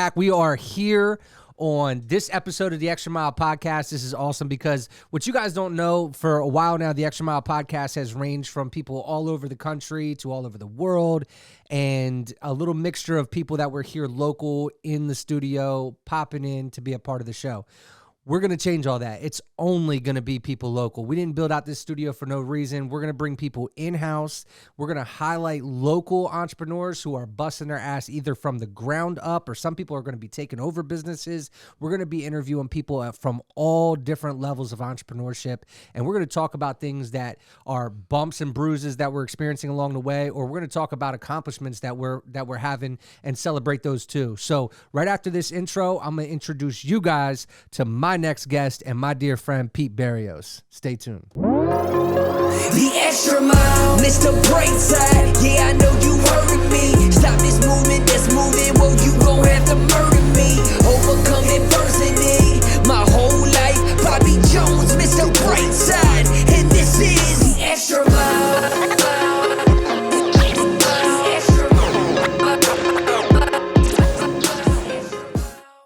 back. We are here on this episode of the Xtra Mile Podcast. This is awesome because what you guys don't know, for a while now, the Xtra Mile Podcast has ranged from people all over the country to all over the world, and a little mixture of people that were here local in the studio popping in to be a part of the show. We're going to change all that. It's only going to be people local. We didn't build out this studio for no reason. We're going to bring people in-house. We're going to highlight local entrepreneurs who are busting their ass either from the ground up, or some people are going to be taking over businesses. We're going to be interviewing people from all different levels of entrepreneurship, and we're going to talk about things that are bumps and bruises that we're experiencing along the way, or we're going to talk about accomplishments that we're having and celebrate those too. So right after this intro, I'm going to introduce you guys to my next guest and my dear friend Pete Berrios. Stay tuned. The Xtra Mile, Mr. Brightside. Yeah, I know you heard me. Stop this movement that's moving. Well, you gon' have to murder me. Overcome adversity. My whole life, Bobby Jones, Mr. Brightside. And this is the Xtra Mile.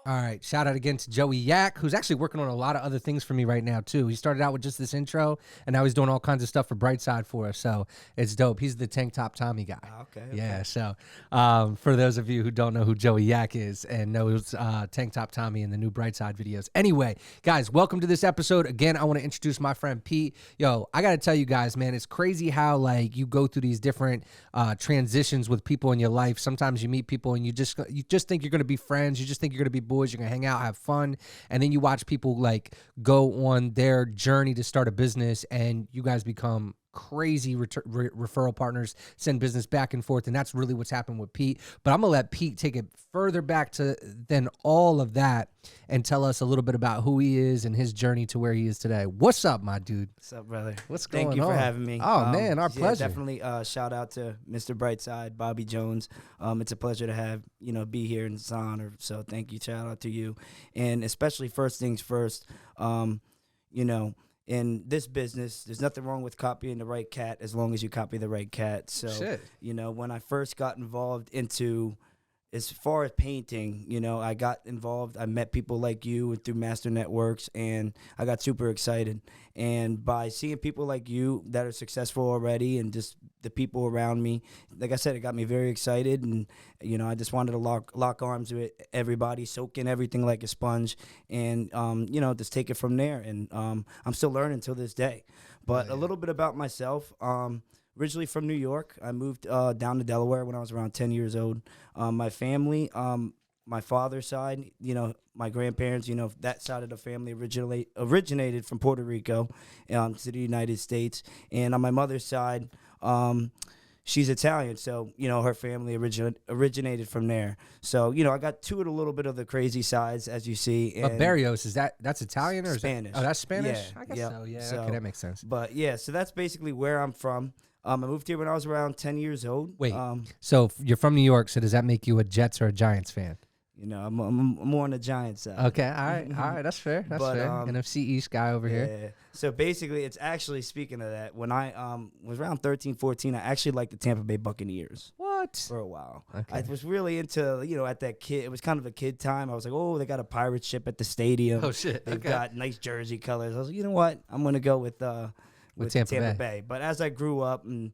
All right, shout out again to Joey Yak, who's actually working on a lot of other things for me right now, too. He started out with just this intro, and now he's doing all kinds of stuff for Brightside for us, so it's dope. He's the Tank Top Tommy guy. Okay. Yeah, so for those of you who don't know who Joey Yak is and knows Tank Top Tommy and the new Brightside videos. Anyway, guys, welcome to this episode. Again, I want to introduce my friend Pete. Yo, I got to tell you guys, man, it's crazy how, like, you go through these different transitions with people in your life. Sometimes you meet people and you just think you're going to be friends. You just think you're going to be boys. You're going to hang out, have fun. And then you watch people like go on their journey to start a business, and you guys become crazy referral partners, send business back and forth. And that's really what's happened with Pete. But I'm going to let Pete take it further back than all of that and tell us a little bit about who he is and his journey to where he is today. What's up, my dude? What's up, brother? What's going on? Thank you for having me. Oh, man, our pleasure. Definitely shout out to Mr. Brightside, Bobby Jones. It's a pleasure to have, be here, and it's an honor. So thank you. Shout out to you. And especially first things first, in this business, there's nothing wrong with copying the right cat as long as you copy the right cat. So, when I first got involved into, as far as painting, I got involved. I met people like you through Master Networks, and I got super excited. And by seeing people like you that are successful already, and just the people around me, like I said, it got me very excited. And I just wanted to lock arms with everybody, soak in everything like a sponge, and just take it from there. And I'm still learning till this day. But a little bit about myself. Originally from New York. I moved down to Delaware when I was around 10 years old. My family, my father's side, my grandparents, that side of the family originated from Puerto Rico to the United States. And on my mother's side, she's Italian, so, her family originated from there. So, I got to it a little bit of the crazy sides, as you see. But Berrios, that's Italian or Spanish? That's Spanish? Yeah, I guess so, yeah. So, okay, that makes sense. But, yeah, so that's basically where I'm from. I moved here when I was around 10 years old. Wait, so you're from New York, so does that make you a Jets or a Giants fan? I'm more on the Giants side. Okay, all right, that's fair. That's fair. NFC East guy over here. So basically, it's actually, speaking of that, when I was around 13, 14, I actually liked the Tampa Bay Buccaneers. What? For a while. Okay. I was really into, at that kid, it was kind of a kid time. I was like, oh, they got a pirate ship at the stadium. Oh, shit. They've got nice jersey colors. I was like, you know what? I'm going to go with Tampa Bay. But as I grew up and,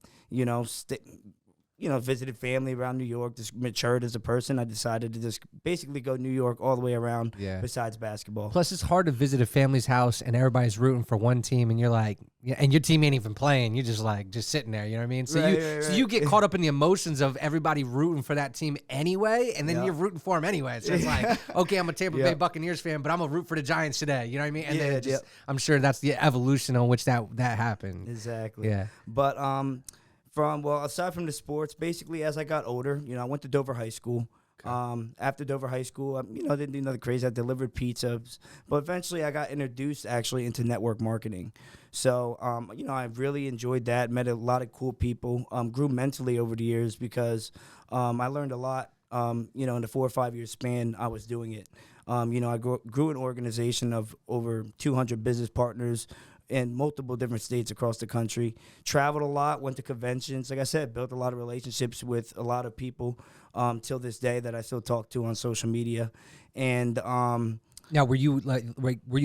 visited family around New York, just matured as a person, I decided to just basically go New York all the way around besides basketball. Plus, it's hard to visit a family's house and everybody's rooting for one team and you're like, and your team ain't even playing. You're just sitting there, you know what I mean? So you get caught up in the emotions of everybody rooting for that team anyway, and then you're rooting for them anyway. So it's like, okay, I'm a Tampa Bay Buccaneers fan, but I'm going to root for the Giants today. You know what I mean? And then I'm sure that's the evolution on which that happened. Exactly. Yeah. But aside from the sports, basically as I got older, I went to Dover High School. Okay. After Dover High School, I didn't do nothing crazy. I delivered pizzas, but eventually I got introduced actually into network marketing. So, I really enjoyed that. Met a lot of cool people. Grew mentally over the years because I learned a lot. In the 4 or 5 year span I was doing it. I grew an organization of over 200 business partners in multiple different states across the country. Traveled a lot, went to conventions. Like I said, built a lot of relationships with a lot of people till this day that I still talk to on social media. And now, were you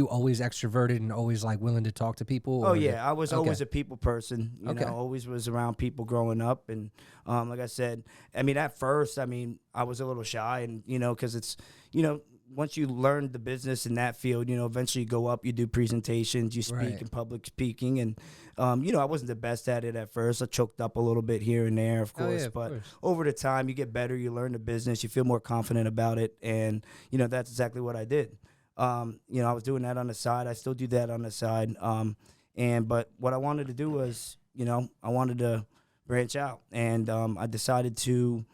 always extroverted and always like willing to talk to people? Oh yeah, I was always a people person. You Okay. know, always was around people growing up, and like I said, I mean, at first, I mean, I was a little shy, and because it's, once you learn the business in that field, eventually you go up, you do presentations, you speak in public speaking, and I wasn't the best at it at first. I choked up a little bit here and there, of course, but over the time, you get better, you learn the business, you feel more confident about it, and that's exactly what I did. I was doing that on the side. I still do that on the side. But what I wanted to do was, I wanted to branch out, and I decided to.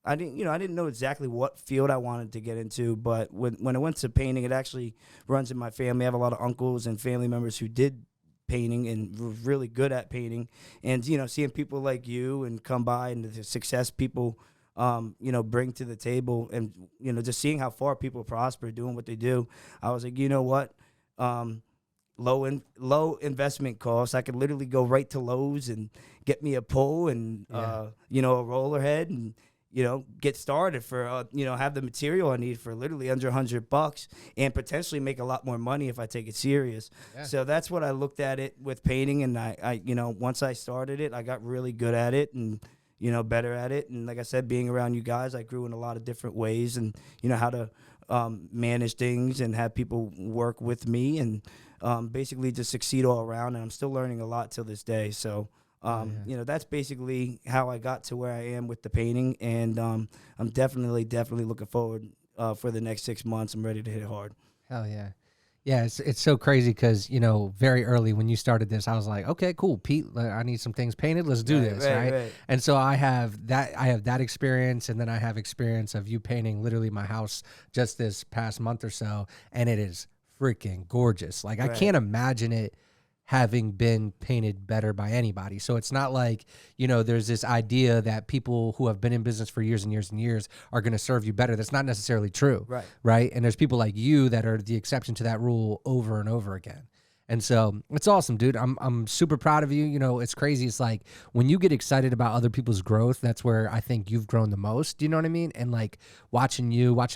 I didn't know exactly what field I wanted to get into, but when I went to painting, it actually runs in my family. I have a lot of uncles and family members who did painting and were really good at painting, and seeing people like you and come by and the success people bring to the table, and just seeing how far people prosper doing what they do, I was like, you know what, low investment costs. I could literally go right to Lowe's and get me a pole and a roller head and get started for have the material I need for literally under $100 and potentially make a lot more money if I take it serious. Yeah. So that's what I looked at it with painting, and I once I started it, I got really good at it and better at it. And like I said, being around you guys, I grew in a lot of different ways, and how to manage things and have people work with me, and basically just succeed all around. And I'm still learning a lot till this day. So that's basically how I got to where I am with the painting, and I'm definitely looking forward for the next 6 months. I'm ready to hit hard. Hell yeah. Yeah, it's so crazy because, very early when you started this, I was like, okay, cool, Pete, I need some things painted. Let's do this, right? And so I have that experience, and then I have experience of you painting literally my house just this past month or so, and it is freaking gorgeous. Like, I can't imagine it having been painted better by anybody. So it's not like, there's this idea that people who have been in business for years and years and years are going to serve you better. That's not necessarily true. Right. And there's people like you that are the exception to that rule over and over again. And so it's awesome, dude. I'm super proud of you. It's crazy. It's like when you get excited about other people's growth, that's where I think you've grown the most. You know what I mean? And like watching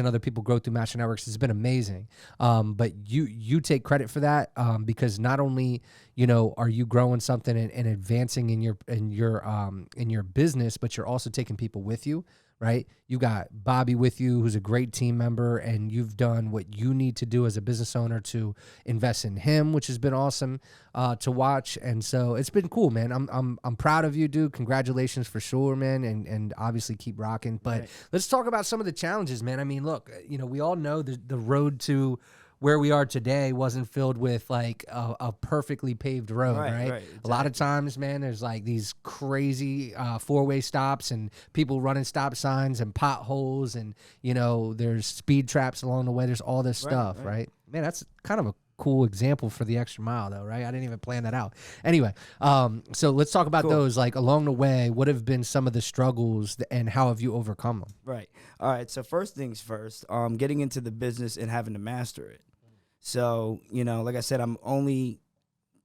other people grow through Master Networks has been amazing. But you take credit for that because not only are you growing something and advancing in your business, but you're also taking people with you. Right? You got Bobby with you, who's a great team member, and you've done what you need to do as a business owner to invest in him, which has been awesome to watch. And so it's been cool, man. I'm proud of you, dude. Congratulations for sure, man. And obviously keep rocking. But let's talk about some of the challenges, man. I mean, look, we all know the road to where we are today wasn't filled with like a perfectly paved road, right? Exactly. A lot of times, man, there's like these crazy four-way stops and people running stop signs and potholes, and there's speed traps along the way. There's all this stuff, right? Man, that's kind of a cool example for the Xtra Mile, though, right? I didn't even plan that out. Anyway, so let's talk about those. Like along the way, what have been some of the struggles and how have you overcome them? Right. All right. So first things first, getting into the business and having to master it. So, like I said,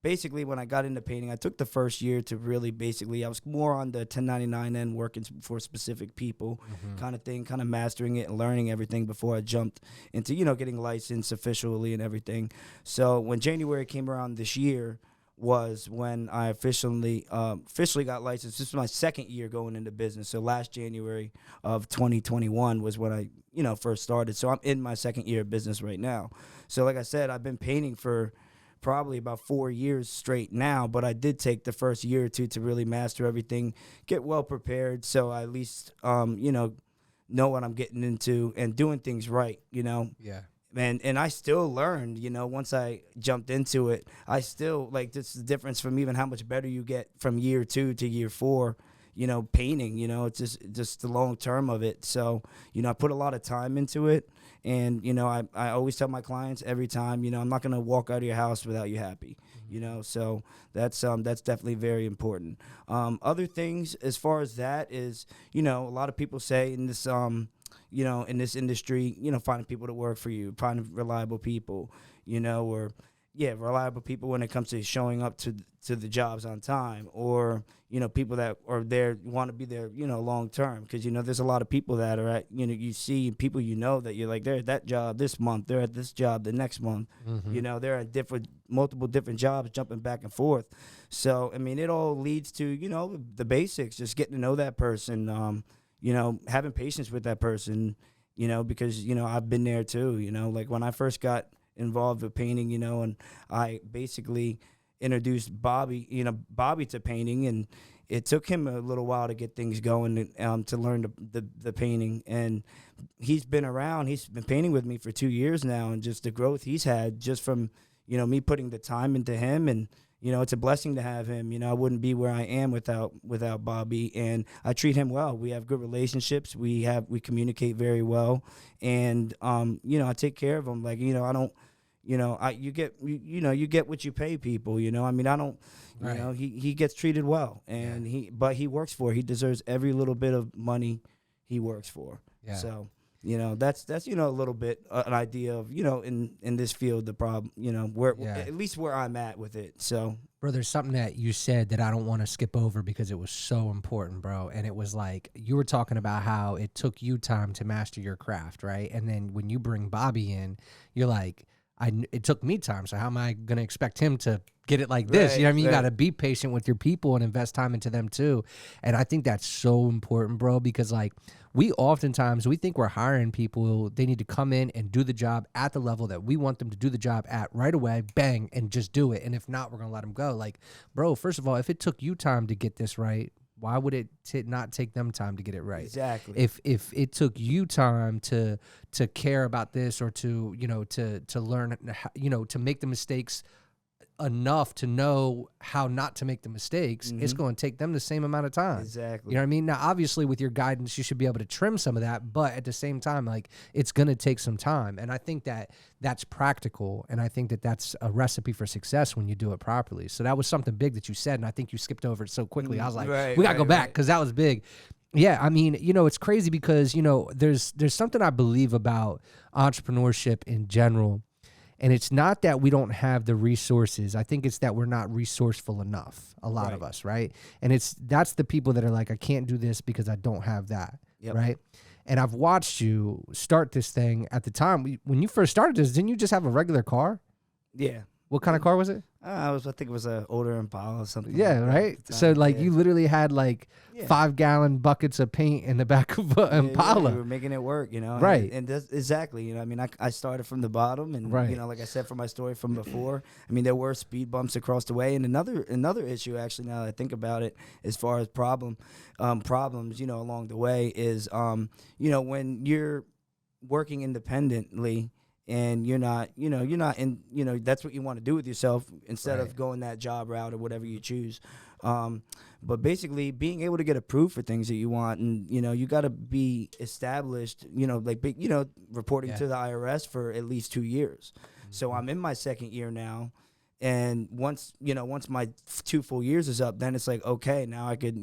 basically when I got into painting, I took the first year to really I was more on the 1099 end, working for specific people kind of thing, kind of mastering it and learning everything before I jumped into, getting licensed officially and everything. So when January came around this year was when I officially got licensed. This was my second year going into business. So last January of 2021 was when I, first started. So I'm in my second year of business right now. So like I said, I've been painting for probably about 4 years straight now, but I did take the first year or two to really master everything, get well prepared, so I at least, know what I'm getting into and doing things right, Yeah. And I still learned, once I jumped into it, I still, like, this is the difference from even how much better you get from year 2 to year 4, painting, it's just the long term of it. So, I put a lot of time into it. And, I always tell my clients every time, I'm not going to walk out of your house without you happy, so that's definitely very important. Other things as far as that is, a lot of people say in this, in this industry, finding people to work for you, finding reliable people, or reliable people when it comes to showing up to the jobs on time, or people that are there want to be there long term, because there's a lot of people that are at you see people that you're like, they're at that job this month, they're at this job the next month. They're at multiple different jobs, jumping back and forth. So I mean, it all leads to the basics, just getting to know that person, having patience with that person, because I've been there too. Like when I first got involved with painting, and I basically introduced Bobby to painting, and it took him a little while to get things going, to learn the painting. And he's been painting with me for 2 years now, and just the growth he's had just from me putting the time into him. And it's a blessing to have him. I wouldn't be where I am without Bobby, and I treat him well. We have good relationships. We communicate very well, and I take care of him. Like I don't. You get what you pay people. I mean, I don't. Right. He gets treated well, and but he works for. He deserves every little bit of money he works for. Yeah. So that's a little bit an idea of in this field, the problem. Where at least where I'm at with it. So. Bro, there's something that you said that I don't want to skip over because it was so important, bro. And it was like, you were talking about how it took you time to master your craft, right? And then when you bring Bobby in, you're like, it took me time, so how am I going to expect him to get it like this? You know what I mean? You got to be patient with your people and invest time into them too. And I think that's so important, bro, because like we think we're hiring people. They need to come in and do the job at the level that we want them to do the job at right away, bang, and just do it. And if not, we're going to let them go. Like, bro, first of all, if it took you time to get this right, why would it not take them time to get it right? Exactly. If it took you time to care about this, or to learn, to make the mistakes enough to know how not to make the mistakes, it's going to take them the same amount of time. Exactly. You know what I mean? Now, obviously, with your guidance, you should be able to trim some of that, but at the same time, like, it's going to take some time. And I think that that's practical, and I think that that's a recipe for success when you do it properly. So that was something big that you said, and I think you skipped over it so quickly. I was like, we got to go back, because that was big. Yeah, I mean, it's crazy because, there's something I believe about entrepreneurship in general. And it's not that we don't have the resources. I think it's that we're not resourceful enough, a lot of us, right? And that's the people that are like, I can't do this because I don't have that, right? And I've watched you start this thing at the time. When you first started this, didn't you just have a regular car? Yeah. What kind of car was it? I think it was an older Impala or something. Yeah, like right? So, like, you literally had, like, 5-gallon buckets of paint in the back of an Impala. We were making it work, Right. And that's exactly, I mean, I started from the bottom, and, like I said, from my story from before, I mean, there were speed bumps across the way. And another issue, actually, now that I think about it, as far as problems, along the way is, when you're working independently, and you're not in, that's what you want to do with yourself instead of going that job route or whatever you choose. But basically being able to get approved for things that you want, and, you got to be established, reporting to the IRS for at least 2 years. So I'm in my second year now. And once my 2 full years is up, then it's like, okay, now I could,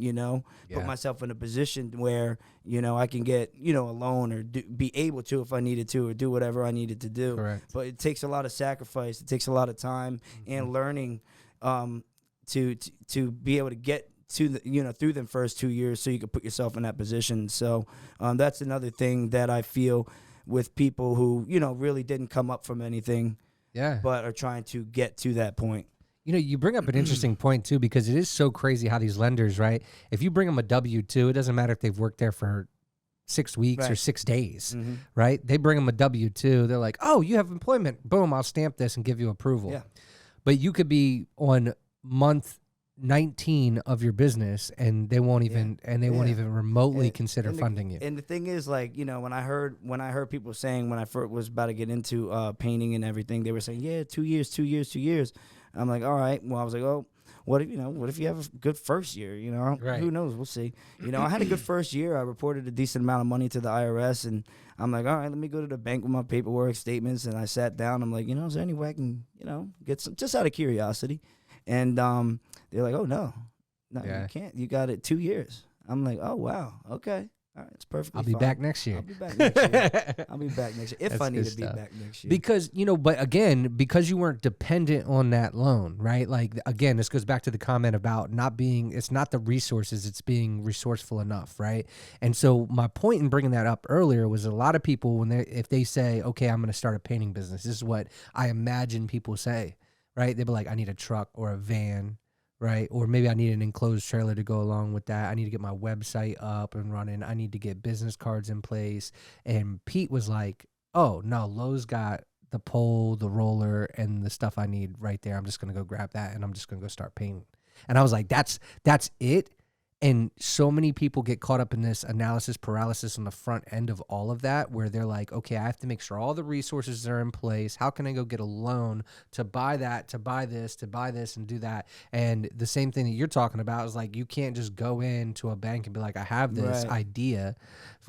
put myself in a position where, I can get, a loan, or be able to, if I needed to, or do whatever I needed to do. Correct. But it takes a lot of sacrifice. It takes a lot of time and learning to be able to get to the, through them first 2 years, so you can put yourself in that position. So that's another thing that I feel with people who, really didn't come up from anything. Yeah. But are trying to get to that point. You bring up an interesting point, too, because it is so crazy how these lenders, right? If you bring them a W-2, it doesn't matter if they've worked there for 6 weeks or 6 days, right? They bring them a W-2. They're like, oh, you have employment. Boom, I'll stamp this and give you approval. Yeah. But you could be on month 19 of your business, and they won't even won't even remotely consider funding you. And the thing is, like, when I heard people saying, when I first was about to get into painting and everything, they were saying, 2 years. I'm like, all right. Well, I was like, oh, what if you have a good first year? Who knows? We'll see. I had a good first year. I reported a decent amount of money to the IRS, and I'm like, all right, let me go to the bank with my paperwork, statements, and I sat down. I'm like, is there any way I can, get some, just out of curiosity? And they're like, oh, no, you can't. You got it 2 years. I'm like, oh, wow. Okay. All right, it's perfectly I'll be fine. back next year. I'll be back next year. I'll be back next year if I need to be back next year. Because, but again, because you weren't dependent on that loan, right? Like, again, this goes back to the comment about it's not the resources, it's being resourceful enough, right? And so my point in bringing that up earlier was a lot of people, if they say, okay, I'm going to start a painting business, this is what I imagine people say, right? They'd be like, I need a truck or a van, right? Or maybe I need an enclosed trailer to go along with that. I need to get my website up and running. I need to get business cards in place. And Pete was like, oh, no, Lowe's got the pole, the roller, and the stuff I need right there. I'm just going to go grab that, and I'm just going to go start painting. And I was like, that's it? And so many people get caught up in this analysis paralysis on the front end of all of that, where they're like, okay, I have to make sure all the resources are in place. How can I go get a loan to buy that, to buy this, and do that? And the same thing that you're talking about is like, you can't just go into a bank and be like, I have this idea,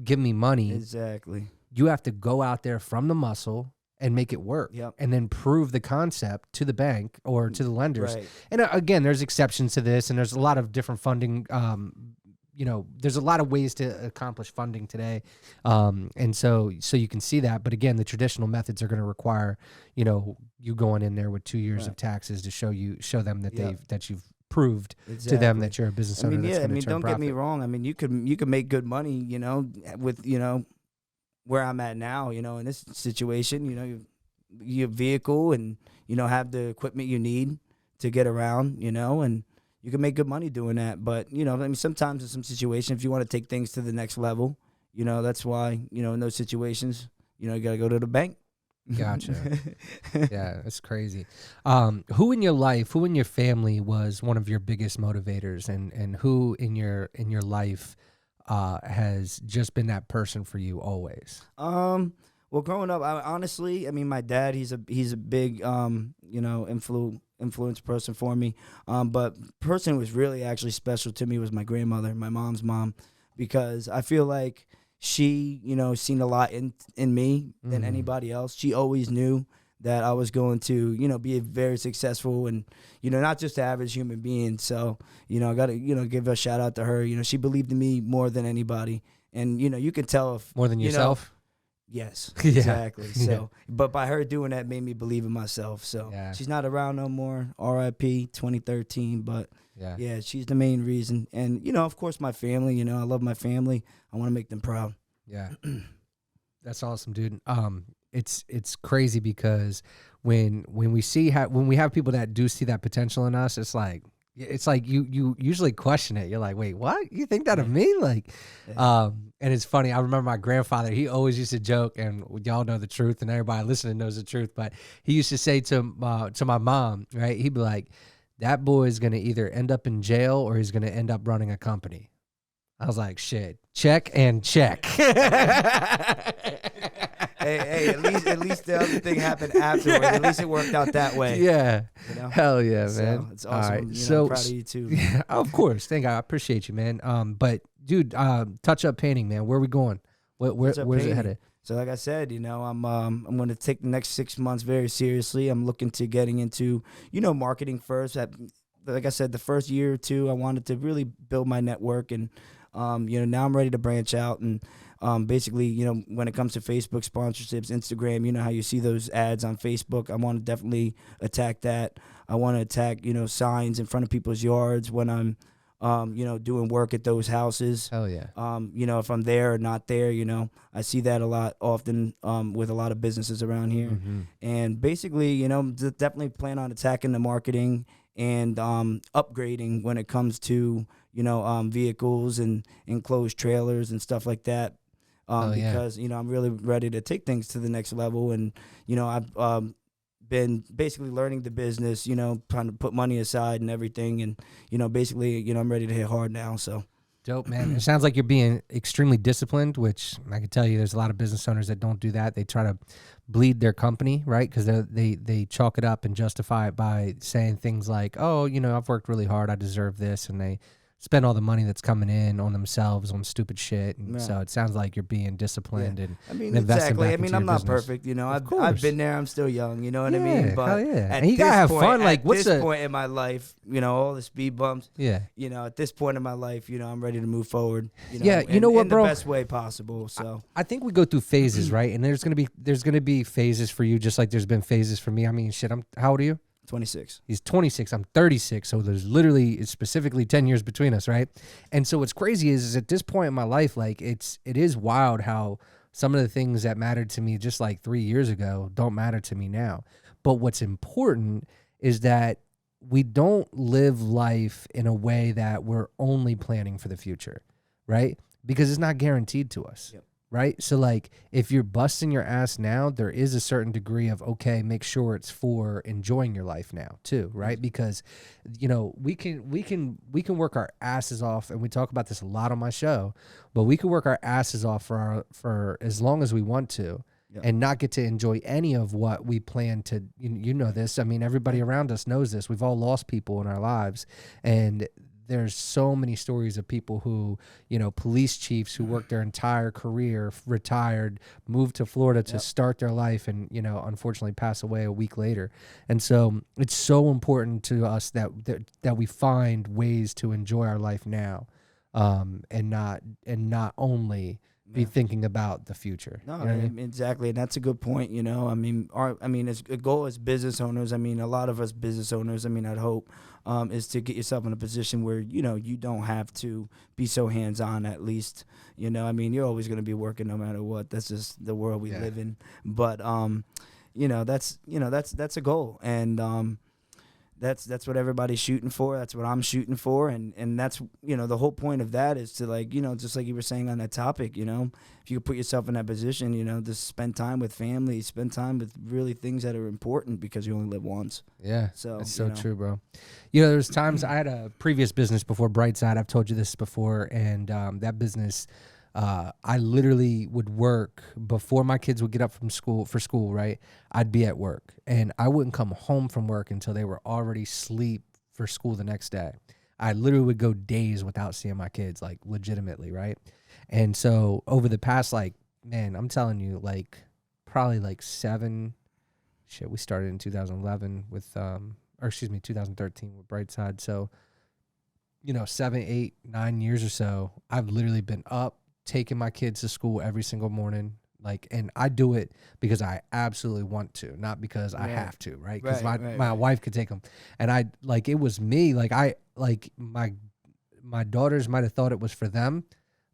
give me money. Exactly. You have to go out there from the muscle and make it work, and then prove the concept to the bank or to the lenders. Right. And again, there's exceptions to this, and there's a lot of different funding. There's a lot of ways to accomplish funding today, and so you can see that. But again, the traditional methods are going to require, you going in there with 2 years of taxes to show them that that you've proved to them that you're a business owner. Don't get me wrong. I mean, you could make good money, with where I'm at now, in this situation, your vehicle and, have the equipment you need to get around, and you can make good money doing that. But, sometimes in some situations, if you want to take things to the next level, that's why, in those situations, you got to go to the bank. Gotcha. Yeah, it's crazy. Who in your life, who in your family was one of your biggest motivators, and who in your life has just been that person for you always? Well, growing up, my dad, he's a big, influence person for me. But person who was really actually special to me was my grandmother, my mom's mom, because I feel like she, seen a lot in me than anybody else. She always knew that I was going to, be very successful and, not just an average human being. So, I got to, give a shout out to her. She believed in me more than anybody. And, you can tell if... More than yourself? Yes, exactly. So, but by her doing that made me believe in myself. So she's not around no more. R.I.P. 2013. But yeah, she's the main reason. And, of course, my family, I love my family. I want to make them proud. Yeah. That's awesome, dude. It's crazy because when we have people that do see that potential in us, it's like you usually question it. You're like, wait, what? You think that of me? Like, and it's funny. I remember my grandfather, he always used to joke, and y'all know the truth, and everybody listening knows the truth, but he used to say to my mom, right? He'd be like, that boy is going to either end up in jail or he's going to end up running a company. I was like, shit, check and check. Hey, at least the other thing happened afterwards. At least it worked out that way. Yeah. Hell yeah, man. So it's awesome. All right. I'm proud of you too. Yeah, of course. Thank God. I appreciate you, man. But dude, touch up painting, man. Where are we going? Where's it headed? So like I said, I'm going to take the next 6 months very seriously. I'm looking to getting into, marketing first. Like I said, the first year or two, I wanted to really build my network, and now I'm ready to branch out and basically, when it comes to Facebook sponsorships, Instagram, how you see those ads on Facebook, I want to definitely attack that. I want to attack, signs in front of people's yards when I'm, doing work at those houses. Hell yeah. If I'm there or not there, I see that a lot often with a lot of businesses around here. Mm-hmm. And basically, definitely plan on attacking the marketing and upgrading when it comes to, vehicles and enclosed trailers and stuff like that. Because, I'm really ready to take things to the next level. And, I've been basically learning the business, trying to put money aside and everything. And, basically, I'm ready to hit hard now. So dope, man. It sounds like you're being extremely disciplined, which I can tell you there's a lot of business owners that don't do that. They try to bleed their company, right? Because they chalk it up and justify it by saying things like, oh, I've worked really hard, I deserve this. And they spend all the money that's coming in on themselves on stupid shit. And so it sounds like you're being disciplined and exactly. I mean, I'm not perfect, you know. I've been there. I'm still young, you know what I mean? But and you gotta have fun. Like, what's this point in my life, you know, all the speed bumps. Yeah. You know, at this point in my life, you know, I'm ready to move forward. You know, you know what, bro? In the best way possible. So I think we go through phases, right? And there's gonna be phases for you, just like there's been phases for me. I mean, shit. How old are you? 26. He's 26. I'm 36. So there's literally specifically 10 years between us, right? And so what's crazy is at this point in my life, like it is wild how some of the things that mattered to me just like 3 years ago don't matter to me now. But what's important is that we don't live life in a way that we're only planning for the future, right? Because it's not guaranteed to us. Yep. Right? So like if you're busting your ass now, there is a certain degree of, okay, make sure it's for enjoying your life now too, right? Because, you know, we can work our asses off, and we talk about this a lot on my show, but we can work our asses off for as long as we want to. Yep. And not get to enjoy any of what we plan to, you know this. I mean, everybody around us knows this. We've all lost people in our lives, and there's so many stories of people who, you know, police chiefs who worked their entire career, retired, moved to Florida to start their life, and, you know, unfortunately pass away a week later. And so it's so important to us that we find ways to enjoy our life now, and not only be thinking about the future. No, you know what I mean? Exactly, and that's a good point. You know, I mean, as a goal as business owners, I mean, a lot of us business owners, I mean, I'd hope, is to get yourself in a position where, you know, you don't have to be so hands-on. At least, you know, I mean, you're always going to be working no matter what. That's just the world we live in. But that's a goal, and that's what everybody's shooting for. That's what I'm shooting for. And that's, you know, the whole point of that is to, like, you know, just like you were saying on that topic, you know, if you could put yourself in that position, you know, just spend time with family, spend time with really things that are important, because you only live once. Yeah. So that's so true, bro. You know, there's times I had a previous business before Brightside. I've told you this before. And that business, I literally would work before my kids would get up for school, right? I'd be at work, and I wouldn't come home from work until they were already asleep for school the next day. I literally would go days without seeing my kids, like legitimately, right? And so over the past, like, man, I'm telling you, like probably like we started in 2011 with, 2013 with Brightside. So, you know, 7, 8, 9 years or so, I've literally been up, taking my kids to school every single morning, like, and I do it because I absolutely want to, not because I have to, right? Because my wife could take them, and I, like, it was me, like, my daughters might have thought it was for them,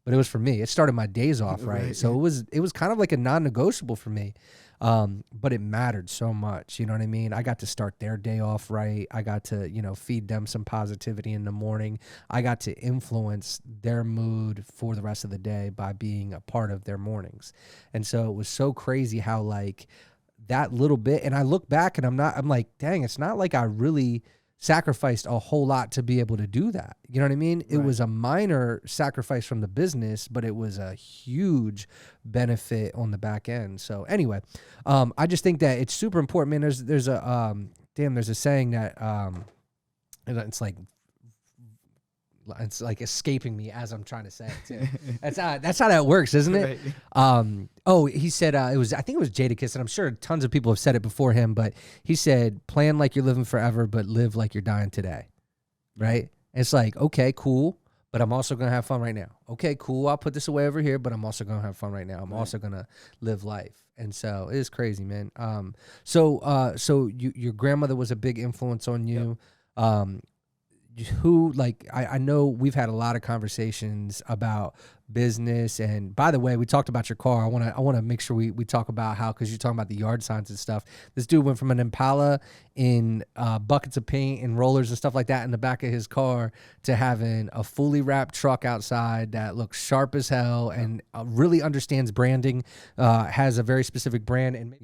but it was for me. It started my days off, right? So it was kind of like a non-negotiable for me. But it mattered so much, you know what I mean? I got to start their day off right. I got to, you know, feed them some positivity in the morning. I got to influence their mood for the rest of the day by being a part of their mornings. And so it was so crazy how, like, that little bit, and I look back and I'm like, dang, it's not like I really sacrificed a whole lot to be able to do that. You know what I mean? It was a minor sacrifice from the business, but it was a huge benefit on the back end. So anyway, I just think that it's super important, man. There's a saying that, it's like escaping me as I'm trying to say it too. That's how that works, isn't it? Right. He said, I think it was Jadakiss, and I'm sure tons of people have said it before him, but he said, plan like you're living forever, but live like you're dying today. Right? And it's like, okay, cool, but I'm also going to have fun right now. Okay, cool, I'll put this away over here, but I'm also going to have fun right now. I'm also going to live life. And so it is crazy, man. So your grandmother was a big influence on you. Yep. Who, like, I know we've had a lot of conversations about business, and by the way, we talked about your car. I want to make sure we talk about how, because you're talking about the yard signs and stuff. This dude went from an Impala in buckets of paint and rollers and stuff like that in the back of his car to having a fully wrapped truck outside that looks sharp as hell and really understands branding, has a very specific brand, and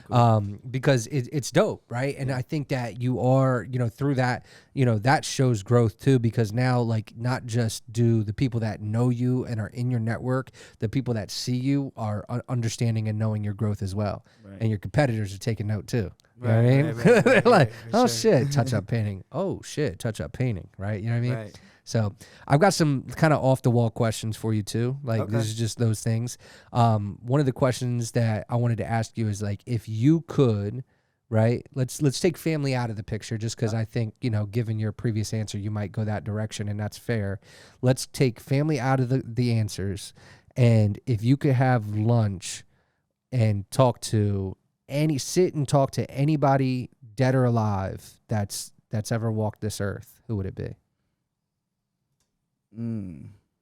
cool. Because it's dope, right? And I think that you are, you know, through that, you know, that shows growth too, because now, like, not just do the people that know you and are in your network, the people that see you are understanding and knowing your growth as well. Right. And your competitors are taking note too. You know what I mean? They're like, oh shit, touch up painting. Oh shit, touch up painting. Right? You know what I mean? Right. So I've got some kind of off the wall questions for you too. Like this is just those things. One of the questions that I wanted to ask you is like, if you could, right? Let's take family out of the picture, just because I think, you know, given your previous answer, you might go that direction, and that's fair. Let's take family out of the answers, and if you could have lunch and sit and talk to anybody, dead or alive, that's ever walked this earth, who would it be?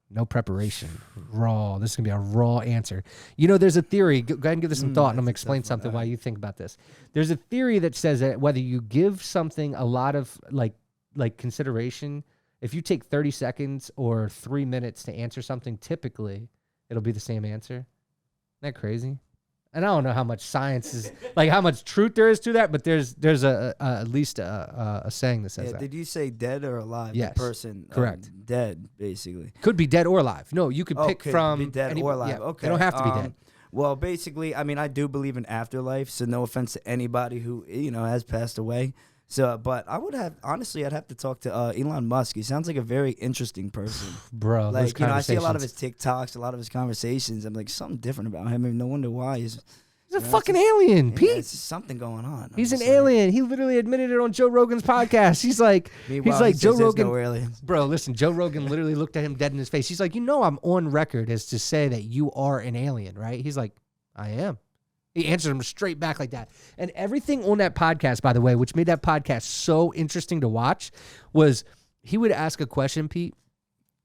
No preparation. Raw. This is going to be a raw answer. You know, there's a theory. Go ahead and give this some thought, and I'm going to explain something while you think about this. There's a theory that says that whether you give something a lot of, like consideration, if you take 30 seconds or 3 minutes to answer something, typically it'll be the same answer. Isn't that crazy? And I don't know how much science is, like how much truth there is to that, but there's at least a saying that says that. Did you say dead or alive? Yes. The person. Correct. Dead, basically. Could be dead or alive. No, you could pick from. Be dead or alive. Yeah, okay. They don't have to be dead. Well, basically, I mean, I do believe in afterlife, so no offense to anybody who, you know, has passed away. So, but I'd have to talk to Elon Musk. He sounds like a very interesting person. Bro, like, you know, I see a lot of his TikToks, a lot of his conversations. I'm like, something different about him. And no wonder why. He's a fucking alien, Pete. There's something going on. He's an alien. He literally admitted it on Joe Rogan's podcast. He's like, Joe Rogan. No aliens. Bro, listen, Joe Rogan literally looked at him dead in his face. He's like, you know, I'm on record as to say that you are an alien, right? He's like, I am. He answered him straight back like that. And everything on that podcast, by the way, which made that podcast so interesting to watch, was he would ask a question, Pete,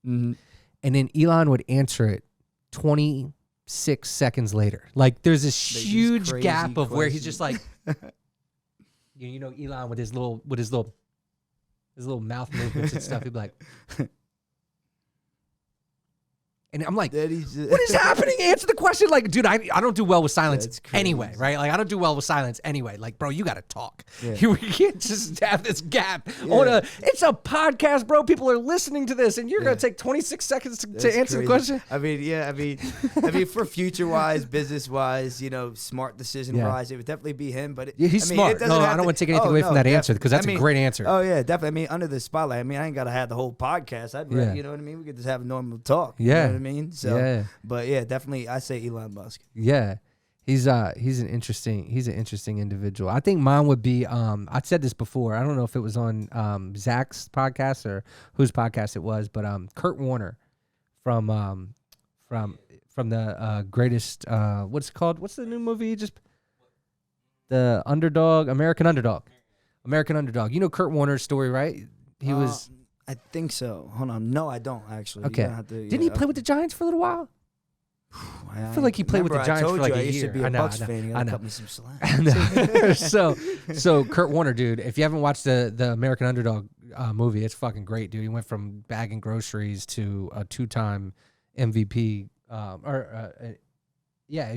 and then Elon would answer it 26 seconds later. Like, there's this huge gap of where he's just like, you know, Elon with his little mouth movements and stuff. He'd be like, and I'm like, what is happening? Answer the question. Like, dude, I don't do well with silence anyway, right? Like, I don't do well with silence anyway. Like, bro, you got to talk. Yeah. We can't just have this gap. Yeah. It's a podcast, bro. People are listening to this, and you're going to take 26 seconds to answer the question? I mean, for future-wise, business-wise, you know, smart decision-wise, it would definitely be him. But he's smart. I don't want to take anything away from that answer, because that's a great answer. Oh, yeah, definitely. I mean, under the spotlight, I mean, I ain't got to have the whole podcast. You know what I mean? We could just have a normal talk. Yeah. You know what I mean? So, but yeah, definitely, I say Elon Musk. Yeah, he's an interesting individual. I think mine would be. I said this before. I don't know if it was on Zach's podcast or whose podcast it was, but Kurt Warner from the greatest. What's it called? What's the new movie? The Underdog, American Underdog. You know Kurt Warner's story, right? He was. I think so. Hold on. No, I don't actually. Okay. Didn't he play with the Giants for a little while? I feel like he played with the Giants for like a year. I used to be a Bucks fan. You gotta cut me some slack. So Kurt Warner, dude, if you haven't watched the American Underdog movie, it's fucking great, dude. He went from bagging groceries to a 2-time MVP. He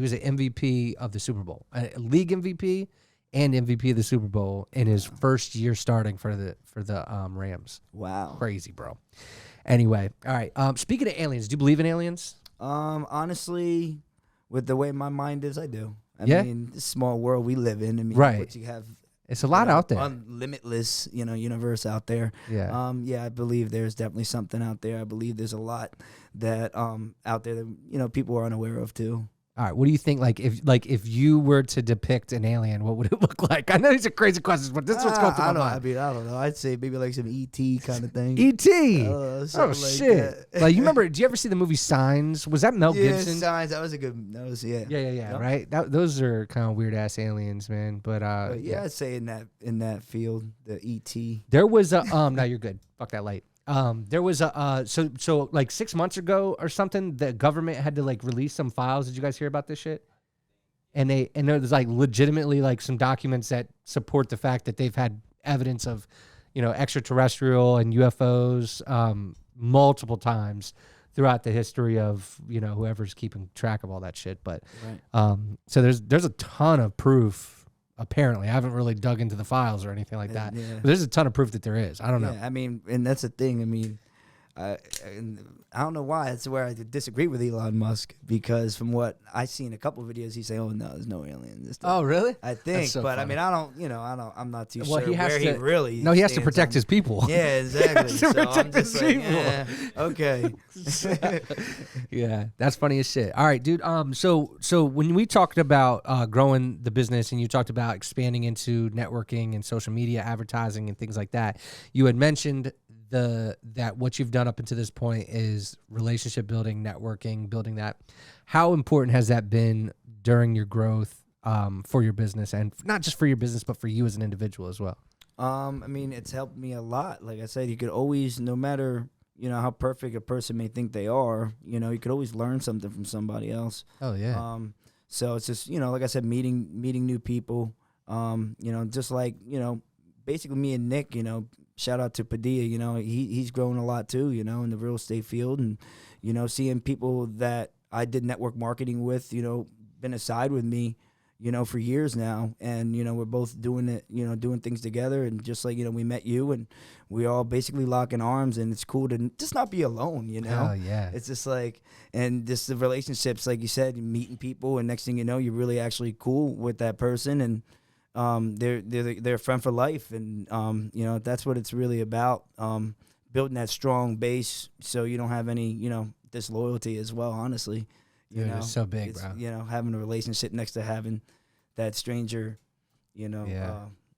was an MVP of the Super Bowl, a league MVP and MVP of the Super Bowl in his first year starting for the Rams. Wow, crazy, bro. Anyway, all right. Speaking of aliens, do you believe in aliens? Honestly, with the way my mind is, I do. I mean, this small world we live in. I mean, right. What you have, it's a lot out there. Limitless, universe out there. Yeah. I believe there's definitely something out there. I believe there's a lot that out there that people are unaware of too. All right, what do you think? If you were to depict an alien, what would it look like? I know these are crazy questions, but this is what's going through my mind. I mean, I don't know. I'd say maybe like some ET kind of thing. ET. Oh shit! Like you remember? Do you ever see the movie Signs? Was that Mel Gibson? Signs. That was a good. That was Yeah. Yep. Right. Those are kind of weird ass aliens, man. But I'd say in that field, the ET. There was a No, you're good. Fuck that light. There was a so like 6 months ago or something, the government had to like release some files. Did you guys hear about this shit? And there's like legitimately like some documents that support the fact that they've had evidence of, extraterrestrial and UFOs multiple times throughout the history of whoever's keeping track of all that shit. But so there's a ton of proof. Apparently, I haven't really dug into the files or anything like that. Yeah. But there's a ton of proof that there is. I don't know. I mean, and that's the thing. I mean, I don't know why. That's where I disagree with Elon Musk, because from what I seen a couple of videos, he's saying, "Oh no, there's no aliens." Oh, really? I think, so but funny. I mean, I don't. I'm not too sure he has where to, he really. No, he has to stands protect on. his people. Yeah, exactly. He has to So I'm protect just his like, people. Okay. Yeah, that's funny as shit. All right, dude. So when we talked about growing the business, and you talked about expanding into networking and social media advertising and things like that, you had mentioned that what you've done up until this point is relationship building, networking, building that. How important has that been during your growth for your business, and not just for your business, but for you as an individual as well? I mean, it's helped me a lot. Like I said, you could always, no matter how perfect a person may think they are, you could always learn something from somebody else. Oh yeah. So it's just like I said, meeting new people. Just like basically me and Nick. Shout out to Padilla. He's grown a lot too. In the real estate field, and seeing people that I did network marketing with. Been aside with me. For years now, and we're both doing it, doing things together, and just like we met you, and we all basically locking arms, and it's cool to just not be alone. Oh yeah. It's just like, and just the relationships, like you said, meeting people, and next thing you know, you're really actually cool with that person, and they're a friend for life, and that's what it's really about, building that strong base, so you don't have any disloyalty as well. Honestly. Dude, it's so big, bro. Having a relationship next to having that stranger,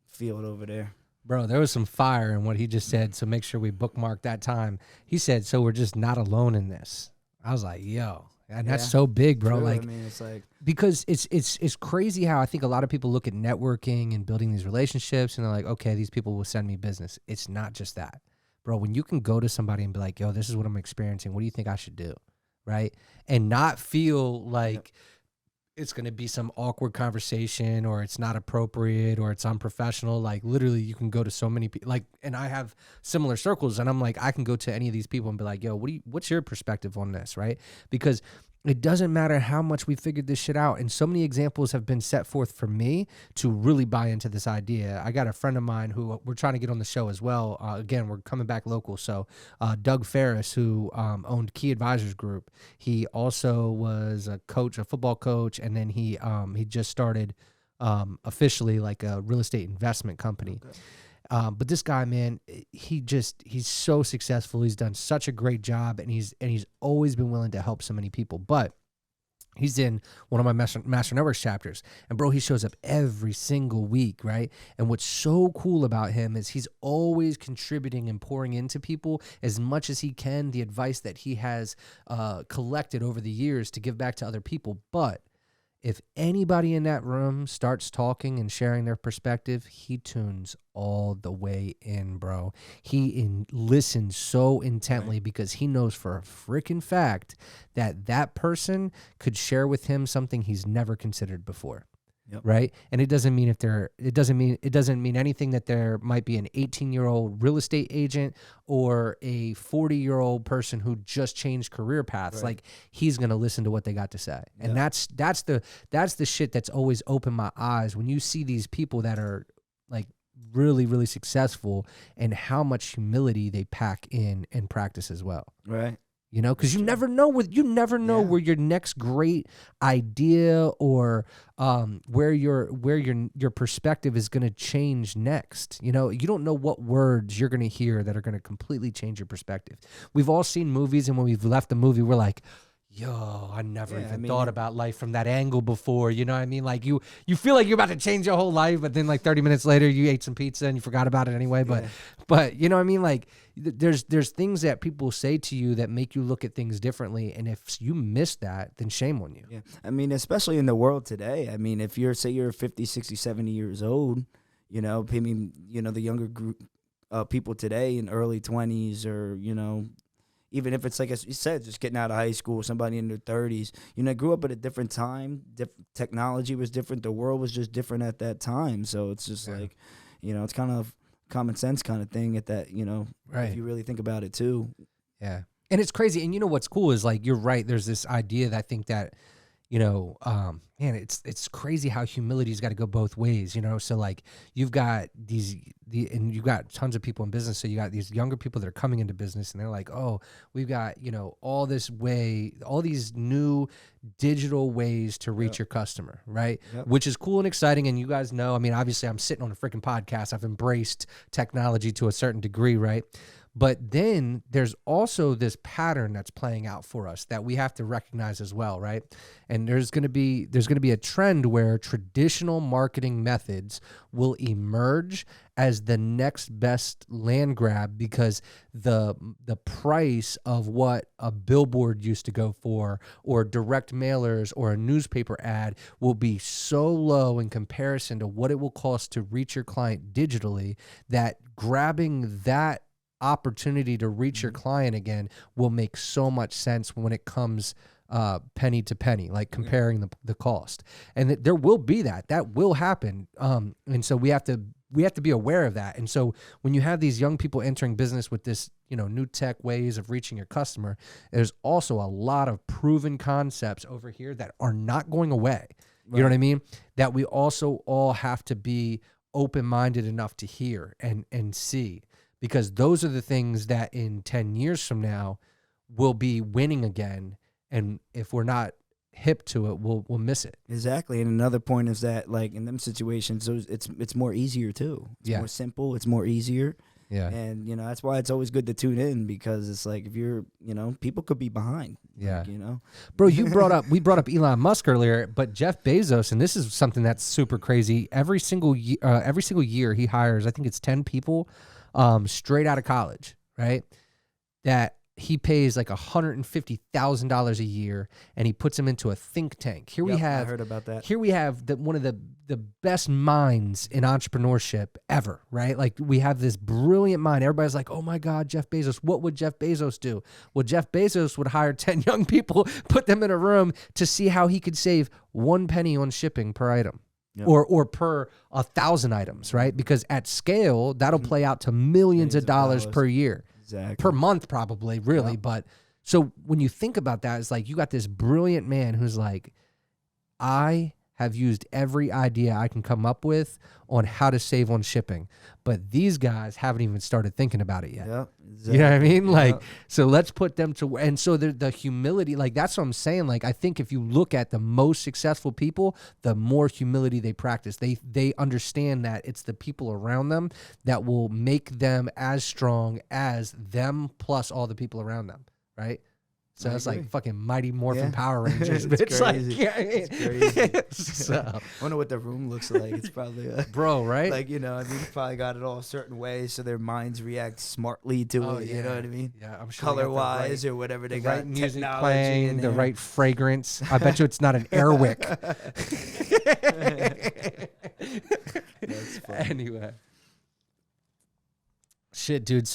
field over there. Bro, there was some fire in what he just said, so make sure we bookmark that time. He said, so we're just not alone in this. I was like, yo. And that's so big, bro. True. Like, I mean, it's like, because it's crazy how I think a lot of people look at networking and building these relationships, and they're like, okay, these people will send me business. It's not just that. Bro, when you can go to somebody and be like, yo, this is what I'm experiencing. What do you think I should do? Right? And not feel like it's going to be some awkward conversation, or it's not appropriate, or it's unprofessional. Like, literally, you can go to so many people. Like, and I have similar circles, and I'm like, I can go to any of these people and be like, yo, what's your perspective on this? Right? Because it doesn't matter how much we figured this shit out. And so many examples have been set forth for me to really buy into this idea. I got a friend of mine who we're trying to get on the show as well. Again, we're coming back local. So Doug Ferris, who owned Key Advisors Group, he also was a coach, a football coach. And then he just started officially like a real estate investment company. Okay. But this guy, man, he's so successful. He's done such a great job, and he's always been willing to help so many people. But he's in one of my Master Networks chapters, and bro, he shows up every single week, right? And what's so cool about him is he's always contributing and pouring into people as much as he can, the advice that he has collected over the years to give back to other people. But if anybody in that room starts talking and sharing their perspective, he tunes all the way in, bro. He listens so intently, because he knows for a freaking fact that person could share with him something he's never considered before. Yep. Right. And it doesn't mean it doesn't mean anything that there might be an 18-year-old real estate agent or a 40-year-old person who just changed career paths. Right. Like, he's going to listen to what they got to say. And that's the shit that's always opened my eyes when you see these people that are like really, really successful, and how much humility they pack in and practice as well. Right. Because you never know where your next great idea or where your perspective is going to change next. You don't know what words you're going to hear that are going to completely change your perspective. We've all seen movies, and when we've left the movie, we're like, yo, I never thought about life from that angle before. You know what I mean? Like, you feel like you're about to change your whole life, but then like 30 minutes later, you ate some pizza and you forgot about it anyway. But you know what I mean? Like, there's things that people say to you that make you look at things differently. And if you miss that, then shame on you. Yeah. I mean, especially in the world today. I mean, if you're 50, 60, 70 years old, the younger group people today in early 20s, or, even if it's like you said, just getting out of high school, somebody in their 30s, grew up at a different time. Technology was different. The world was just different at that time. So it's just like, it's kind of common sense kind of thing at that, right. If you really think about it too. Yeah. And it's crazy. And what's cool is, like, you're right. There's this idea that I think that, man, it's crazy how humility's got to go both ways, So like you've got and you've got tons of people in business. So you got these younger people that are coming into business and they're like, oh, we've got, all these new digital ways to reach your customer, right? Yep. Which is cool and exciting. And you guys know, I mean, obviously I'm sitting on a freaking podcast. I've embraced technology to a certain degree, right? But then there's also this pattern that's playing out for us that we have to recognize as well, right? And there's going to be a trend where traditional marketing methods will emerge as the next best land grab because the price of what a billboard used to go for or direct mailers or a newspaper ad will be so low in comparison to what it will cost to reach your client digitally that grabbing that opportunity to reach your client again will make so much sense when it comes penny to penny, like comparing the cost. And there will be that will happen. And so we have to be aware of that. And so when you have these young people entering business with this, new tech ways of reaching your customer, there's also a lot of proven concepts over here that are not going away. Right. You know what I mean? That we also all have to be open-minded enough to hear and see. Because those are the things that in 10 years from now will be winning again. And if we're not hip to it, we'll miss it. Exactly. And another point is that, like, in them situations, it's more easier, too. It's more simple. It's more easier. Yeah. And, that's why it's always good to tune in because it's like if you're, people could be behind. Yeah. Like, Bro, we brought up Elon Musk earlier, but Jeff Bezos, and this is something that's super crazy. Every single year he hires, I think it's 10 people straight out of college, right? That he pays like $150,000 a year, and he puts them into a think tank. Here we have, I heard about that. Here we have one of the best minds in entrepreneurship ever, right? Like we have this brilliant mind. Everybody's like, oh my God, Jeff Bezos. What would Jeff Bezos do? Well, Jeff Bezos would hire 10 young people, put them in a room to see how he could save 1 penny on shipping per item. Yep. Or per 1,000 items, right? Because at scale, that'll play out to millions of dollars per year. Exactly. Per month, probably, really. Yep. But so when you think about that, it's like you got this brilliant man who's like, I have used every idea I can come up with on how to save on shipping. But these guys haven't even started thinking about it yet. Yep, exactly. You know what I mean? Like, so let's put them to, and so the humility, like that's what I'm saying. Like, I think if you look at the most successful people, the more humility they practice. They understand that it's the people around them that will make them as strong as them plus all the people around them, right? So it's like fucking Mighty Morphin Power Rangers. It's crazy. It's crazy. So I wonder what the room looks like. It's probably bro, right? Like, you probably got it all a certain way so their minds react smartly to it. You know what I mean? Yeah, I'm sure. Color wise or whatever they got. Right music playing, the right fragrance. I bet you it's not an Airwick. That's funny. Anyway. Shit, dude.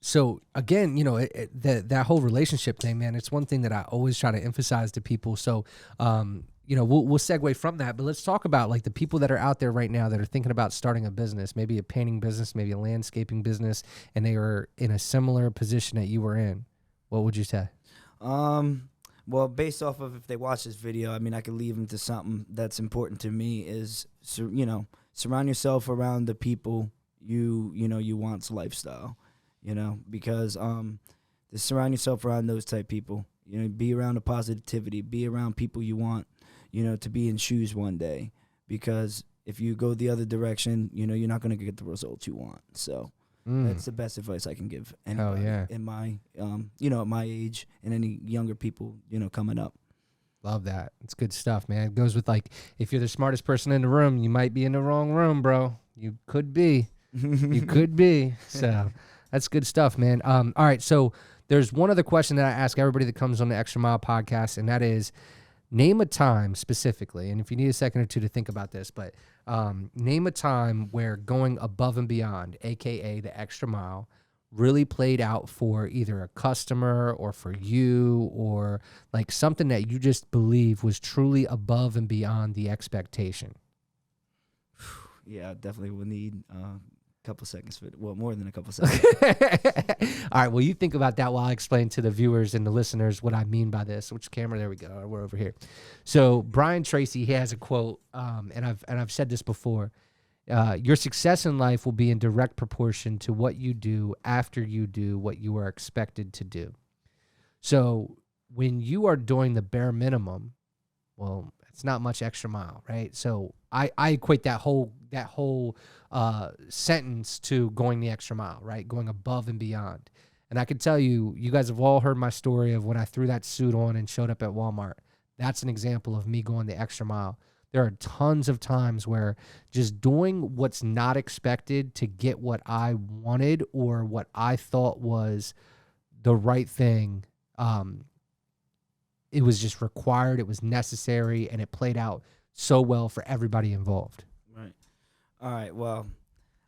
So again, that whole relationship thing, man, it's one thing that I always try to emphasize to people. So, we'll segue from that, but let's talk about like the people that are out there right now that are thinking about starting a business, maybe a painting business, maybe a landscaping business, and they are in a similar position that you were in. What would you say? Well, based off of if they watch this video, I mean, I could leave them to something that's important to me is, surround yourself around the people you want's lifestyle. Because to surround yourself around those type people, be around the positivity, be around people you want, to be in shoes one day. Because if you go the other direction, you're not going to get the results you want. So that's the best advice I can give anybody in my, at my age and any younger people, coming up. Love that. It's good stuff, man. It goes with like, if you're the smartest person in the room, you might be in the wrong room, bro. You could be. You could be. So that's good stuff, man. All right, so there's one other question that I ask everybody that comes on the Xtra Mile podcast, and that is, name a time specifically, and if you need a second or two to think about this, but name a time where going above and beyond, a.k.a. the Xtra Mile, really played out for either a customer or for you, or like something that you just believe was truly above and beyond the expectation. Yeah, definitely would need couple seconds more than a couple seconds. All right, well, you think about that while I explain to the viewers and the listeners what I mean by this. Which camera? There we go. We're over here. So Brian Tracy, he has a quote, and I've said this before. Your success in life will be in direct proportion to what you do after you do what you are expected to do. So when you are doing the bare minimum, well, it's not much extra mile, right? So I equate that whole sentence to going the extra mile, right? Going above and beyond. And I can tell you, you guys have all heard my story of when I threw that suit on and showed up at Walmart. That's an example of me going the extra mile. There are tons of times where just doing what's not expected to get what I wanted or what I thought was the right thing, it was just required, it was necessary, and it played out so well for everybody involved. Right. All right, well,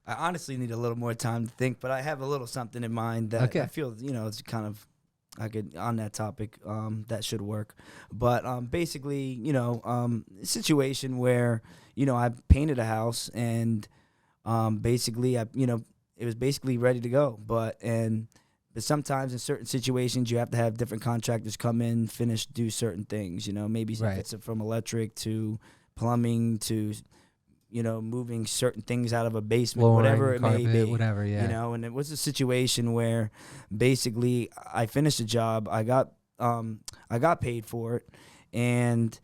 I honestly need a little more time to think, but I have a little something in mind that I feel, it's kind of, I could, on that topic, that should work. But basically, a situation where, I painted a house and basically, it was basically ready to go. But sometimes in certain situations, you have to have different contractors come in, finish, do certain things, maybe right. If it's from electric to plumbing to, moving certain things out of a basement, flooring, whatever it carpet, may be. Whatever, yeah. And it was a situation where basically I finished the job, I got paid for it, and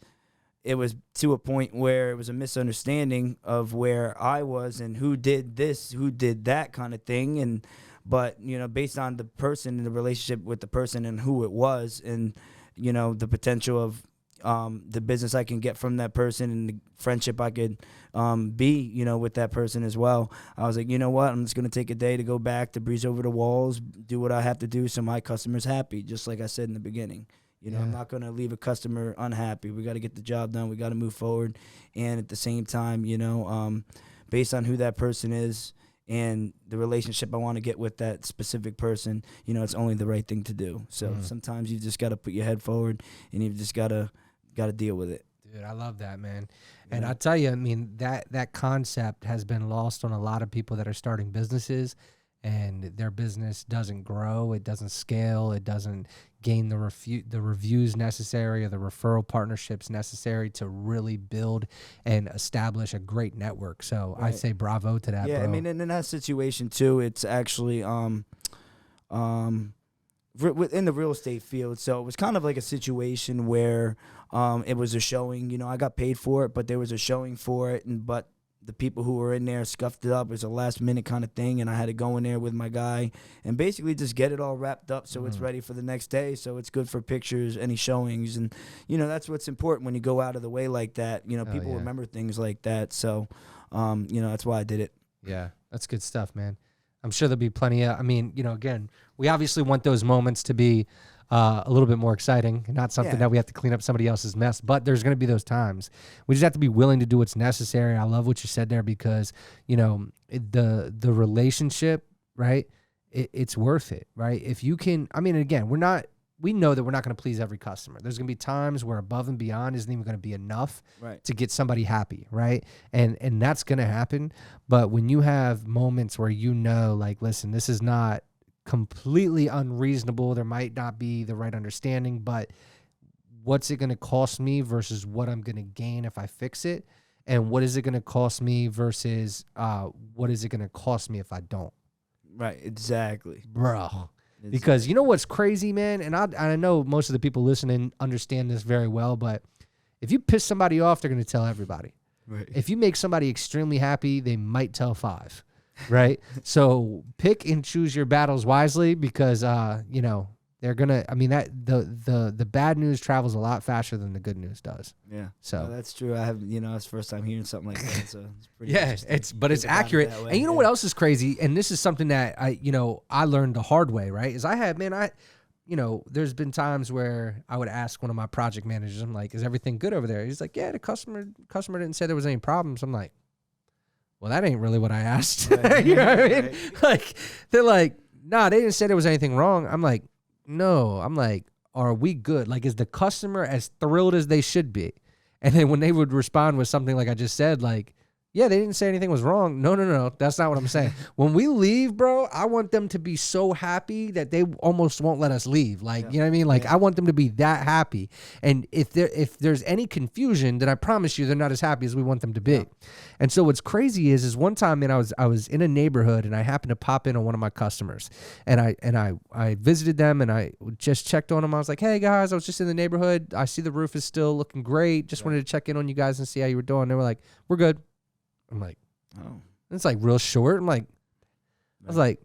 it was to a point where it was a misunderstanding of where I was and who did this, who did that kind of thing, but based on the person and the relationship with the person and who it was, and the potential of the business I can get from that person and the friendship I could be, with that person as well. I was like, you know what? I'm just going to take a day to go back, to breeze over the walls, do what I have to do so my customer's happy, just like I said in the beginning. I'm not going to leave a customer unhappy. We got to get the job done. We got to move forward. And at the same time, based on who that person is and the relationship I want to get with that specific person, it's only the right thing to do. So sometimes you just got to put your head forward and you've just got to deal with it. Dude, I love that, man. And I'll tell you, I mean, that concept has been lost on a lot of people that are starting businesses, and their business doesn't grow, it doesn't scale, it doesn't gain the reviews necessary or the referral partnerships necessary to really build and establish a great network. So I say bravo to that, bro. I mean, in that situation too, it's actually within the real estate field. So it was kind of like a situation where it was a showing. I got paid for it, but there was a showing for it, but the people who were in there scuffed it up. It was a last minute kind of thing, and I had to go in there with my guy and basically just get it all wrapped up so it's ready for the next day, so it's good for pictures, any showings, and that's what's important when you go out of the way like that. People remember things like that, so that's why I did it. Yeah, that's good stuff, man. I'm sure there'll be plenty of, again, we obviously want those moments to be a little bit more exciting, not something that we have to clean up somebody else's mess, but there's going to be those times. We just have to be willing to do what's necessary. I love what you said there because, the relationship, right, it's worth it, right? If you can, again, we know that we're not going to please every customer. There's going to be times where above and beyond isn't even going to be enough to get somebody happy, right? And that's going to happen. But when you have moments where like, listen, this is not completely unreasonable, there might not be the right understanding, but what's it going to cost me versus what I'm going to gain if I fix it? And what is it going to cost me versus what is it going to cost me if I don't? Right, exactly. Bro. Because you know what's crazy, man? And I know most of the people listening understand this very well, but if you piss somebody off, they're going to tell everybody. Right. If you make somebody extremely happy, they might tell 5, right? So pick and choose your battles wisely because, they're going to, the bad news travels a lot faster than the good news does. Yeah. So that's true. I have, it's the first time hearing something like that. So it's pretty it's accurate. And you know what else is crazy? And this is something that I learned the hard way, right? Is there's been times where I would ask one of my project managers, I'm like, is everything good over there? He's like, yeah, the customer didn't say there was any problems. I'm like, well, that ain't really what I asked. Right. You know what I mean? Right. Like, they're like, nah, they didn't say there was anything wrong. I'm like, no. I'm like, are we good? Like, is the customer as thrilled as they should be? And then when they would respond with something like I just said, like, Yeah, they didn't say anything was wrong. No. That's not what I'm saying. When we leave, bro, I want them to be so happy that they almost won't let us leave. Like, you know what I mean? Like, I want them to be that happy. And if there's any confusion, then I promise you they're not as happy as we want them to be. Yeah. And so what's crazy is one time, man, I was in a neighborhood and I happened to pop in on one of my customers, and I visited them and I just checked on them. I was like, hey guys, I was just in the neighborhood. I see the roof is still looking great. Just wanted to check in on you guys and see how you were doing. They were like, we're good. I'm like, oh, it's like real short. I'm like, I was like,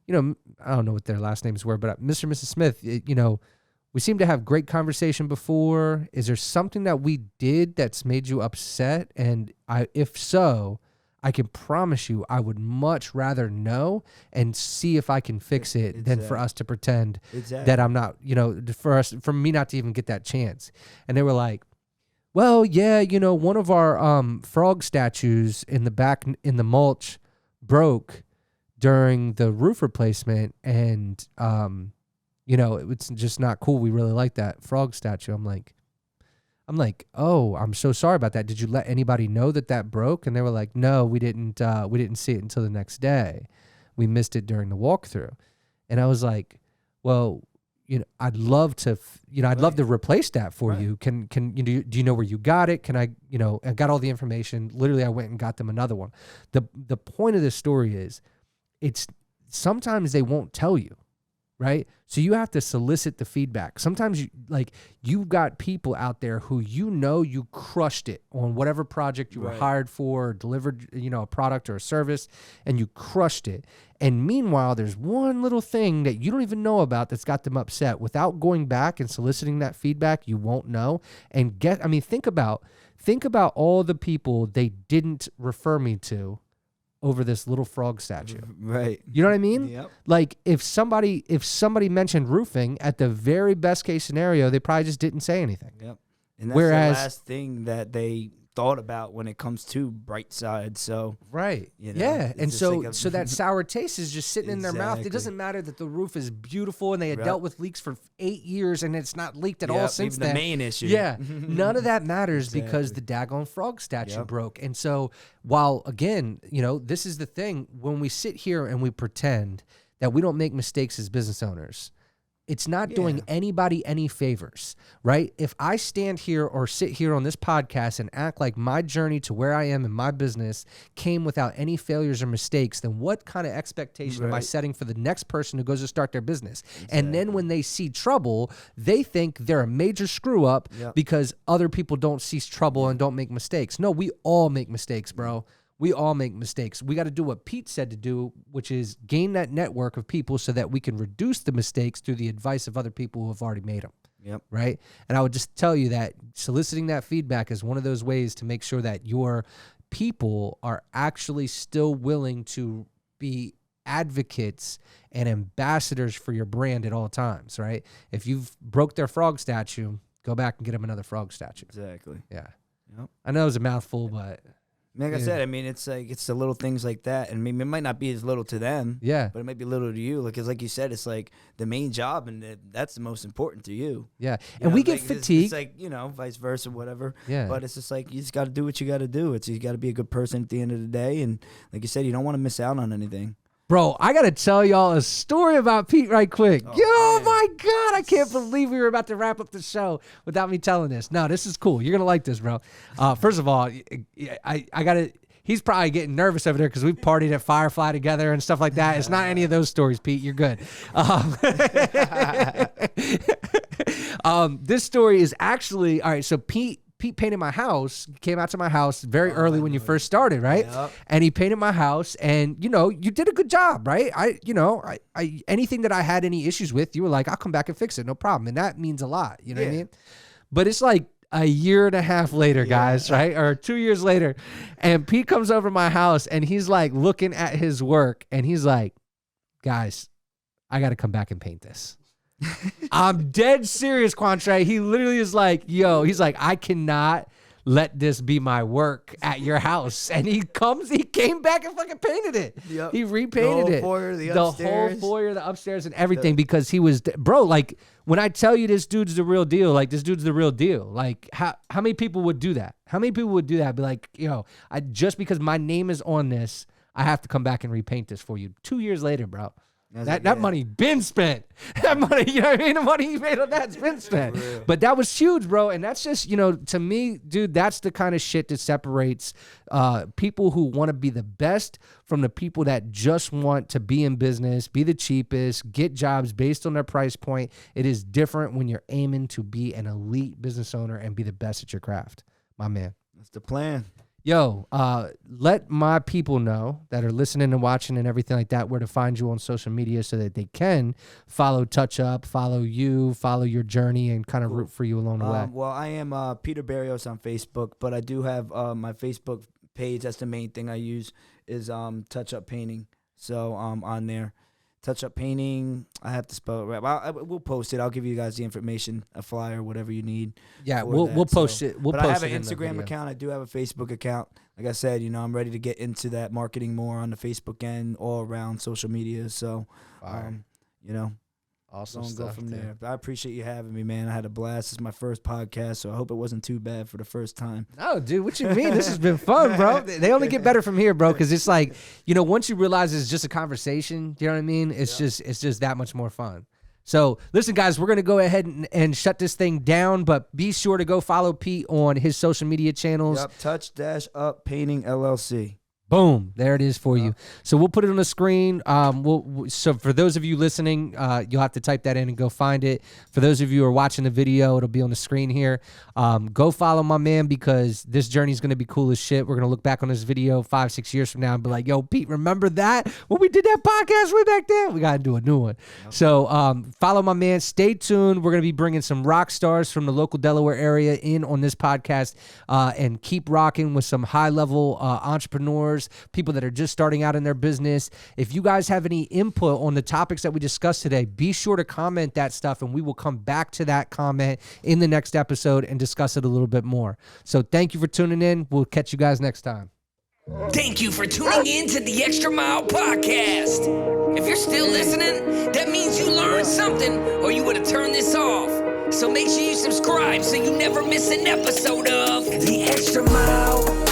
you know, I don't know what their last names were, but Mr. and Mrs. Smith, you know, we seem to have great conversation before. Is there something that we did that's made you upset? And if so, I can promise you, I would much rather know and see if I can fix it than for us to pretend that I'm not, you know, for me not to even get that chance. And they were like, well, yeah, you know, one of our frog statues in the back in the mulch broke during the roof replacement, and you know, it's just not cool. We really like that frog statue. I'm like, oh, I'm so sorry about that. Did you let anybody know that broke? And they were like, no, we didn't see it until the next day. We missed it during the walkthrough. And I was like, well, you know, I'd love to replace that for you. Can you do you know where you got it? Can I, you know, I got all the information. Literally, I went and got them another one. The point of this story is, it's sometimes they won't tell you, right? So you have to solicit the feedback. Sometimes you've got people out there who, you know, you crushed it on whatever project you were hired for, or delivered, you know, a product or a service, and you crushed it. And meanwhile, there's one little thing that you don't even know about that's got them upset. Without going back and soliciting that feedback, you won't know. And think about all the people they didn't refer me to over this little frog statue. Right. You know what I mean? Yep. Like, if somebody mentioned roofing, at the very best case scenario, they probably just didn't say anything. Yep. And that's the last thing that they thought about when it comes to bright side. So right. You know, yeah. And so that sour taste is just sitting in their mouth. It doesn't matter that the roof is beautiful and they had dealt with leaks for 8 years and it's not leaked at all since even then. The main issue. Yeah. None of that matters because the daggone frog statue broke. And so, while again, you know, this is the thing, when we sit here and we pretend that we don't make mistakes as business owners, it's not doing anybody any favors, right? If I stand here or sit here on this podcast and act like my journey to where I am in my business came without any failures or mistakes, then what kind of expectation am I setting for the next person who goes to start their business? Exactly. And then when they see trouble, they think they're a major screw up because other people don't see trouble and don't make mistakes. No, we all make mistakes, bro. We all make mistakes. We got to do what Pete said to do, which is gain that network of people so that we can reduce the mistakes through the advice of other people who have already made them. Yep. Right? And I would just tell you that soliciting that feedback is one of those ways to make sure that your people are actually still willing to be advocates and ambassadors for your brand at all times, right? If you've broke their frog statue, go back and get them another frog statue. Exactly. Yeah. Yep. I know it was a mouthful, but... Like I said, I mean, it's like, it's the little things like that. And I mean, it might not be as little to them. Yeah. But it might be little to you. Because like you said, it's like the main job, and that's the most important to you. Yeah. And we get fatigued. It's like, you know, vice versa, whatever. Yeah. But it's just like, you just got to do what you got to do. You got to be a good person at the end of the day. And like you said, you don't want to miss out on anything. Bro, I got to tell y'all a story about Pete right quick. Oh my God. I can't believe we were about to wrap up the show without me telling this. No, this is cool. You're going to like this, bro. First of all, I got to... He's probably getting nervous over there because we've partied at Firefly together and stuff like that. It's not any of those stories, Pete. You're good. This story is actually, all right, so Pete painted my house, came out to my house very early when you first started, right? Yep. And he painted my house, and, you know, you did a good job, right? I anything that I had any issues with, you were like, I'll come back and fix it, no problem. And that means a lot, you know what I mean? But it's like a year and a half later, guys, right? Or 2 years later. And Pete comes over to my house and he's like looking at his work and he's like, guys, I got to come back and paint this. I'm dead serious, Quantre. He literally is like, yo, he's like, I cannot let this be my work at your house. And he came back and fucking painted it. Yep. He repainted it. The whole foyer, the upstairs, and everything because he was, bro, like, when I tell you this dude's the real deal, like, this dude's the real deal. Like, how many people would do that? How many people would do that? Be like, just because my name is on this, I have to come back and repaint this for you. 2 years later, bro. That money been spent. That money, you know what I mean? The money you made on that's been spent. But that was huge, bro. And that's just, to me, dude, that's the kind of shit that separates people who want to be the best from the people that just want to be in business, be the cheapest, get jobs based on their price point. It is different when you're aiming to be an elite business owner and be the best at your craft, my man. That's the plan. Yo, let my people know that are listening and watching and everything like that where to find you on social media so that they can follow Touch Up, follow you, follow your journey, and kind of root for you along the way. Well, I am Peter Berrios on Facebook, but I do have my Facebook page. That's the main thing I use is Touch Up Painting. So on there. Touch Up Painting. I have to spell it right. We'll post it. I'll give you guys the information, a flyer, whatever you need. Yeah, we'll post it. But I have an Instagram account. I do have a Facebook account. Like I said, I'm ready to get into that marketing more on the Facebook end, all around social media. So, awesome stuff. Go from dude. there. But I appreciate you having me, man. I had a blast. This is my first podcast, so I hope it wasn't too bad for the first time. No, dude, what you mean? This has been fun, bro. They only get better from here, bro, because it's like, once you realize it's just a conversation, you know what I mean? It's just that much more fun. So listen, guys, we're going to go ahead and shut this thing down, but be sure to go follow Pete on his social media channels. Yep, Touch-Up Painting LLC. Boom, there it is for you. So we'll put it on the screen. So for those of you listening, you'll have to type that in and go find it. For those of you who are watching the video, it'll be on the screen here. Go follow my man because this journey is going to be cool as shit. We're going to look back on this video 5-6 years from now and be like, yo, Pete, remember that? When we did that podcast way back then? We got to do a new one. Yep. So follow my man. Stay tuned. We're going to be bringing some rock stars from the local Delaware area in on this podcast and keep rocking with some high-level entrepreneurs, people that are just starting out in their business. If you guys have any input on the topics that we discussed today, be sure to comment that stuff and we will come back to that comment in the next episode and discuss it a little bit more. So thank you for tuning in. We'll catch you guys next time. Thank you for tuning in to the Xtra Mile Podcast. If you're still listening, that means you learned something or you would have turned this off. So make sure you subscribe so you never miss an episode of the Xtra Mile